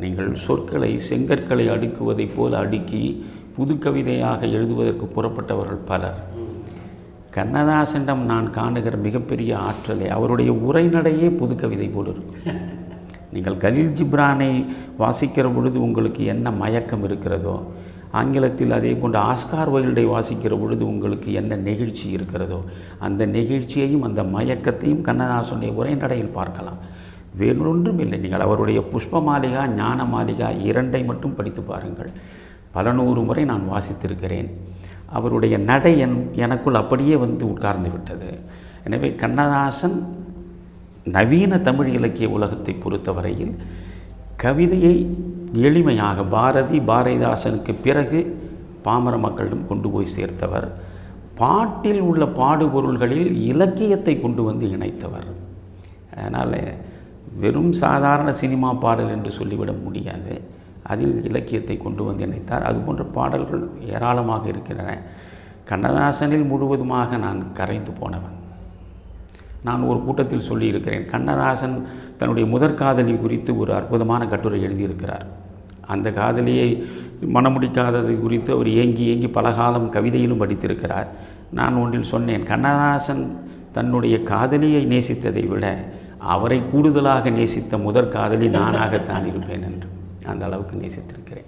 நீங்கள் சொற்களை செங்கற்களை அடுக்குவதைப் போல் அடுக்கி புது கவிதையாக எழுதுவதற்கு புறப்பட்டவர்கள் பலர். கண்ணதாசனிடம் நான் காணுகிற மிகப்பெரிய ஆற்றலை அவருடைய உரைநடையே புது கவிதை போல் இருக்கும். நீங்கள் கலீல் ஜிப்ரானை வாசிக்கிற பொழுது உங்களுக்கு என்ன மயக்கம் இருக்கிறதோ, ஆங்கிலத்தில் அதே போன்று ஆஸ்கார் வைல்டை வாசிக்கிற பொழுது உங்களுக்கு என்ன நெகிழ்ச்சி இருக்கிறதோ, அந்த நெகிழ்ச்சியையும் அந்த மயக்கத்தையும் கண்ணதாசனுடைய உரைநடையில் பார்க்கலாம். வேறொன்றும் இல்லை. நீங்கள் அவருடைய புஷ்ப மாளிகா, ஞான மாளிகா இரண்டை மட்டும் படித்து பாருங்கள். பல நூறு முறை நான் வாசித்திருக்கிறேன். அவருடைய நடை எனக்குள் அப்படியே வந்து உட்கார்ந்து விட்டது. எனவே கண்ணதாசன் நவீன தமிழ் இலக்கிய உலகத்தை பொறுத்தவரையில் கவிதையை எளிமையாக பாரதிதாசனுக்கு பிறகு பாமர மக்களிடம் கொண்டு போய் சேர்த்தவர். பாட்டில் உள்ள பாடுபொருள்களில் இலக்கியத்தை கொண்டு வந்து இணைத்தவர். அதனால் வெறும் சாதாரண சினிமா பாடல் என்று சொல்லிவிட முடியாது. அதில் இலக்கியத்தை கொண்டு வந்து இணைத்தார். அதுபோன்ற பாடல்கள் ஏராளமாக இருக்கின்றன. கண்ணதாசனில் முழுவதுமாக நான் கரைந்து போனவன். நான் ஒரு கூட்டத்தில் சொல்லியிருக்கிறேன், கண்ணதாசன் தன்னுடைய முதற்காதலி குறித்து ஒரு அற்புதமான கட்டுரை எழுதியிருக்கிறார். அந்த காதலியை மணமுடிக்காதது குறித்து அவர் ஏங்கி பல காலம் கவிதையிலும் படித்திருக்கிறார். நான் ஒன்றில் சொன்னேன், கண்ணதாசன் தன்னுடைய காதலியை நேசித்ததை விட அவரை கூடுதலாக நேசித்த முதற்காதலி நானாகத்தான் இருப்பேன் என்று. அந்த அளவுக்கு நேசித்திருக்கிறேன்.